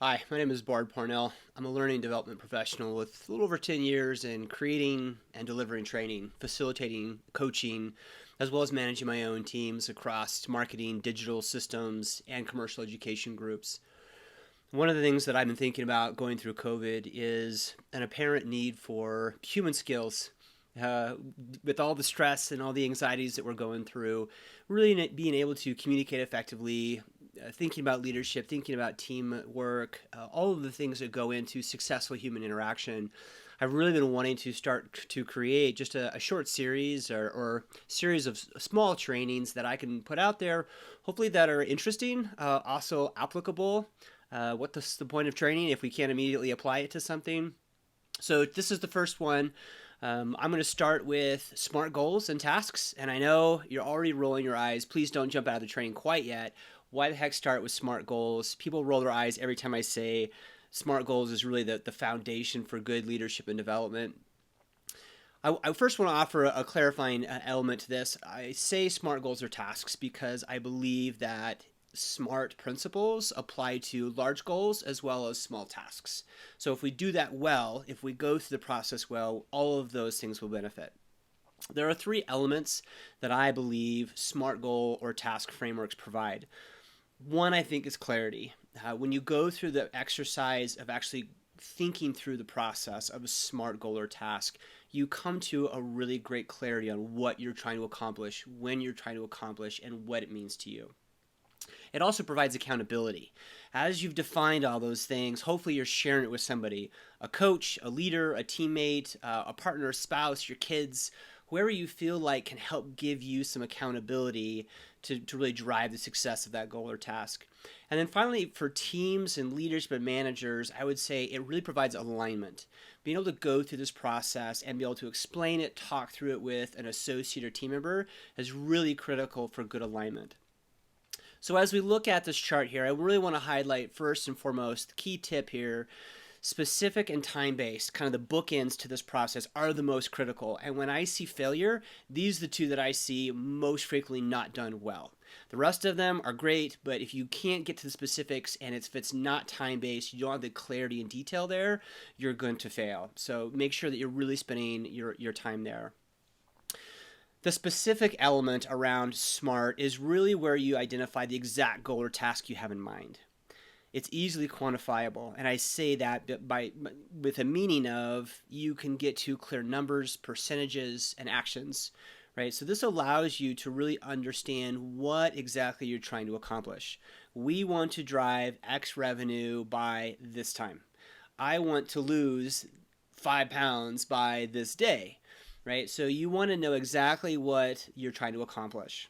Hi, my name is Bard Parnell. I'm a learning development professional with a little over 10 years in creating and delivering training, facilitating, coaching, as well as managing my own teams across marketing, digital systems, and commercial education groups. One of the things that I've been thinking about going through COVID is an apparent need for human skills. Uh, with all the stress and all the anxieties that we're going through, really being able to communicate effectively, thinking about leadership, thinking about teamwork, all of the things that go into successful human interaction. I've really been wanting to start to create just a short series or series of small trainings that I can put out there, hopefully that are interesting, also applicable. What's the point of training if we can't immediately apply it to something? So this is the first one. I'm going to start with SMART goals and tasks. And I know you're already rolling your eyes. Please don't jump out of the training quite yet. Why the heck start with SMART goals? People roll their eyes every time I say SMART goals is really the foundation for good leadership and development. I first want to offer a clarifying element to this. I say SMART goals are tasks because I believe that SMART principles apply to large goals as well as small tasks. So if we do that well, if we go through the process well, all of those things will benefit. There are three elements that I believe SMART goal or task frameworks provide. One, I think, is clarity. When you go through the exercise of actually thinking through the process of a SMART goal or task, you come to a really great clarity on what you're trying to accomplish, when you're trying to accomplish, and what it means to you. It also provides accountability. As you've defined all those things, hopefully you're sharing it with somebody, a coach, a leader, a teammate, a partner, a spouse, your kids, whoever you feel like can help give you some accountability to really drive the success of that goal or task. And then finally, for teams and leaders but managers, I would say it really provides alignment. Being able to go through this process and be able to explain it, talk through it with an associate or team member is really critical for good alignment. So as we look at this chart here, I really want to highlight first and foremost the key tip here. Specific and time-based, kind of the bookends to this process, are the most critical. And when I see failure, these are the two that I see most frequently not done well. The rest of them are great, but if you can't get to the specifics and if it's not time-based, you don't have the clarity and detail there, you're going to fail. So make sure that you're really spending your time there. The specific element around SMART is really where you identify the exact goal or task you have in mind. It's easily quantifiable, and I say that by with a meaning of you can get to clear numbers, percentages, and actions, right? So this allows you to really understand what exactly you're trying to accomplish. We want to drive X revenue by this time. I want to lose 5 pounds by this day, right? So you want to know exactly what you're trying to accomplish.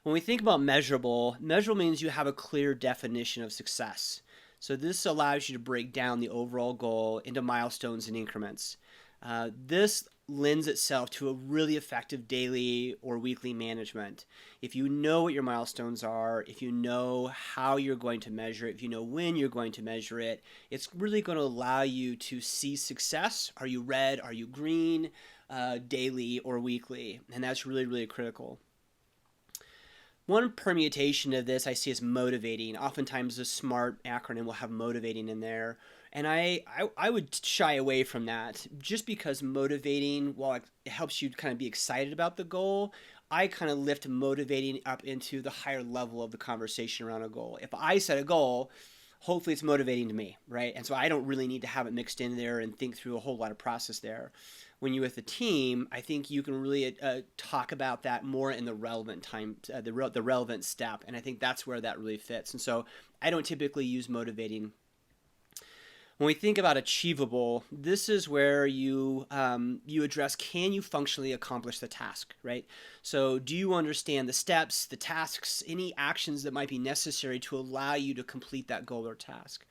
When we think about measurable, measurable means you have a clear definition of success. So this allows you to break down the overall goal into milestones and increments. This lends itself to a really effective daily or weekly management. If you know what your milestones are, if you know how you're going to measure it, if you know when you're going to measure it, it's really going to allow you to see success. Are you red? Are you green? Daily or weekly? And that's really, really critical. One permutation of this I see as motivating. Oftentimes, the SMART acronym will have motivating in there. And I would shy away from that just because motivating, while it helps you kind of be excited about the goal, I kind of lift motivating up into the higher level of the conversation around a goal. If I set a goal, hopefully it's motivating to me, right? And so I don't really need to have it mixed in there and think through a whole lot of process there. When you're with a team, I think you can really talk about that more in the relevant time, the relevant step, and I think that's where that really fits. And so I don't typically use motivating. When we think about achievable, this is where you address, can you functionally accomplish the task, right? So do you understand the steps, the tasks, any actions that might be necessary to allow you to complete that goal or task?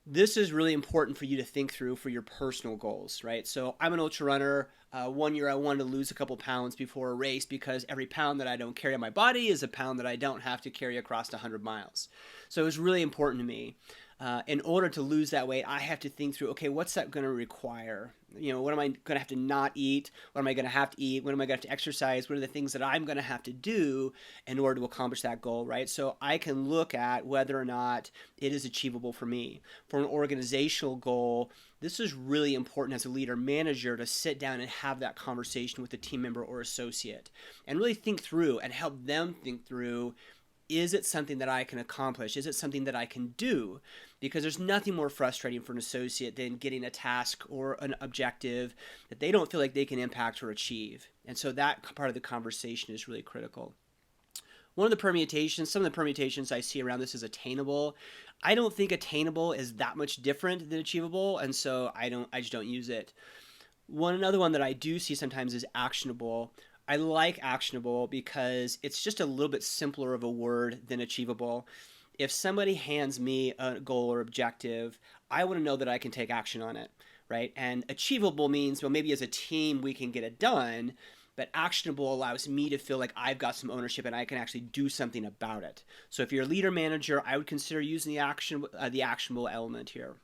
This is really important for you to think through for your personal goals, right? So I'm an ultra runner. One year I wanted to lose a couple pounds before a race because every pound that I don't carry on my body is a pound that I don't have to carry across 100 miles. So it was really important to me. In order to lose that weight, I have to think through, okay, what's that going to require? What am I going to have to not eat? What am I going to have to eat? What am I going to have to exercise? What are the things that I'm going to have to do in order to accomplish that goal, right? So I can look at whether or not it is achievable for me. For an organizational goal, this is really important as a leader manager to sit down and have that conversation with a team member or associate and really think through and help them think through, is it something that I can accomplish? Is it something that I can do? Because there's nothing more frustrating for an associate than getting a task or an objective that they don't feel like they can impact or achieve. And so that part of the conversation is really critical. Some of the permutations I see around this is attainable. I don't think attainable is that much different than achievable, and so I just don't use it. Another one that I do see sometimes is actionable. I like actionable because it's just a little bit simpler of a word than achievable. If somebody hands me a goal or objective, I want to know that I can take action on it, right? And achievable means, well, maybe as a team we can get it done, but actionable allows me to feel like I've got some ownership and I can actually do something about it. So if you're a leader manager, I would consider using the actionable element here.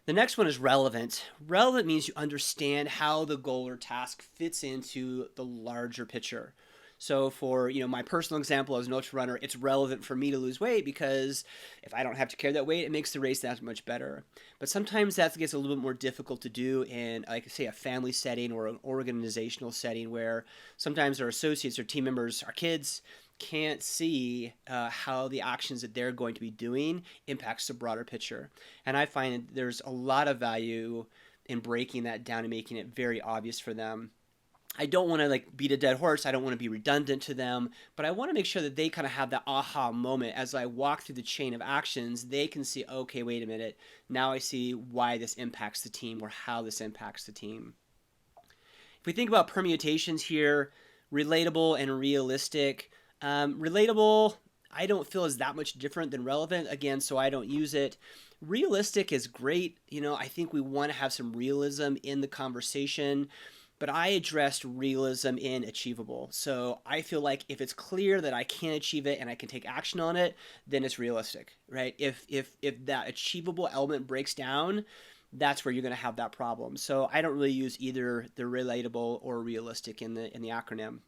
The next one is relevant. Relevant means you understand how the goal or task fits into the larger picture. So for my personal example as an ultra runner, it's relevant for me to lose weight because if I don't have to carry that weight, it makes the race that much better. But sometimes that gets a little bit more difficult to do in, like, say, a family setting or an organizational setting where sometimes our associates or team members, our kids, can't see how the actions that they're going to be doing impacts the broader picture. And I find there's a lot of value in breaking that down and making it very obvious for them. I don't want to beat a dead horse. I don't want to be redundant to them, but I want to make sure that they kind of have that aha moment as I walk through the chain of actions. They can see, okay, wait a minute. Now I see why this impacts the team or how this impacts the team. If we think about permutations here, relatable and realistic. Relatable, I don't feel is that much different than relevant, again, so I don't use it. Realistic is great. I think we want to have some realism in the conversation, but I addressed realism in achievable. So I feel like if it's clear that I can achieve it and I can take action on it, then it's realistic, right? If that achievable element breaks down, that's where you're going to have that problem. So I don't really use either the relatable or realistic in the acronym.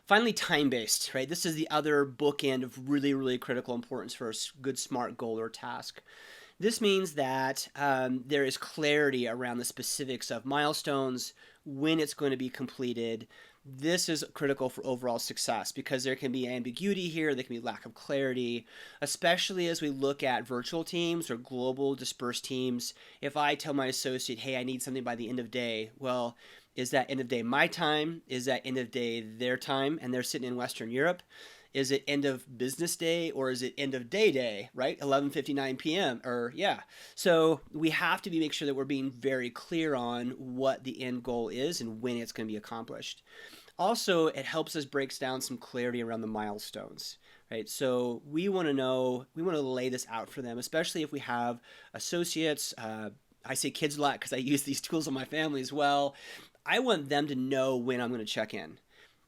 Finally, time-based, right? This is the other bookend of really, really critical importance for a good, smart goal or task. This means that there is clarity around the specifics of milestones, when it's going to be completed. This is critical for overall success because there can be ambiguity here, there can be lack of clarity, especially as we look at virtual teams or global dispersed teams. If I tell my associate, hey, I need something by the end of day, well, is that end of day my time? Is that end of day their time? And they're sitting in Western Europe. Is it end of business day or is it end of day, right? 11:59 p.m. So we have to make sure that we're being very clear on what the end goal is and when it's going to be accomplished. Also, it helps us break down some clarity around the milestones, right? So we want to lay this out for them, especially if we have associates. I say kids a lot because I use these tools on my family as well. I want them to know when I'm going to check in,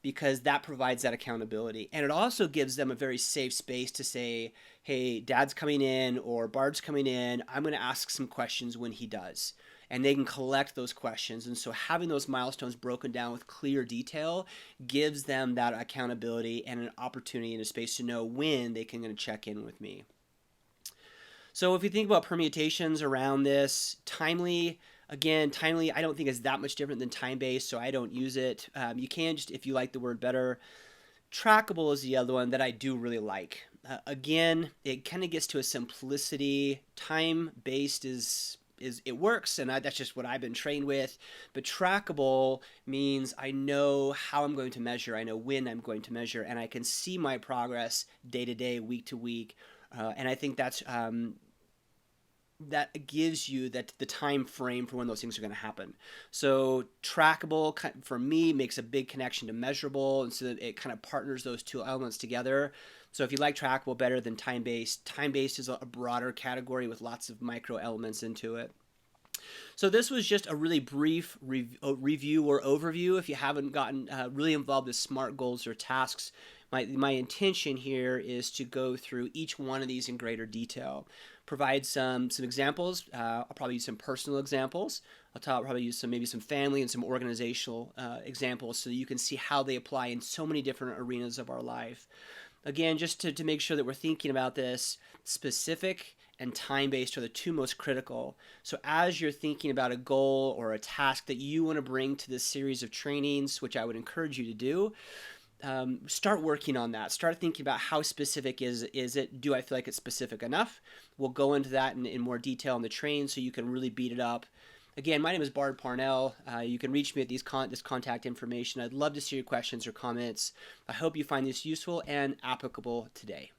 because that provides that accountability. And it also gives them a very safe space to say, hey, Dad's coming in or Bard's coming in. I'm going to ask some questions when he does. And they can collect those questions. And so having those milestones broken down with clear detail gives them that accountability and an opportunity and a space to know when they can check in with me. So if you think about permutations around this, timely, I don't think is that much different than time-based, so I don't use it. You can just, if you like the word better. Trackable is the other one that I do really like. Again, it kind of gets to a simplicity. Time-based is it works, and that's just what I've been trained with. But trackable means I know how I'm going to measure, I know when I'm going to measure, and I can see my progress day to day, week to week. And I think that's that gives you the time frame for when those things are going to happen. So trackable for me makes a big connection to measurable, and so that it kind of partners those two elements together. So if you like trackable better than time-based is a broader category with lots of micro elements into it. So this was just a really brief review or overview. If you haven't gotten really involved with SMART goals or tasks, my intention here is to go through each one of these in greater detail. Provide some examples. I'll probably use some personal examples. Probably use maybe some family and some organizational examples so that you can see how they apply in so many different arenas of our life. Again, just to make sure that we're thinking about this, specific and time-based are the two most critical. So as you're thinking about a goal or a task that you want to bring to this series of trainings, which I would encourage you to do, start working on that. Start thinking about how specific is it? Do I feel like it's specific enough? We'll go into that in more detail in the training so you can really beat it up. Again, my name is Bard Parnell. You can reach me at this contact information. I'd love to see your questions or comments. I hope you find this useful and applicable today.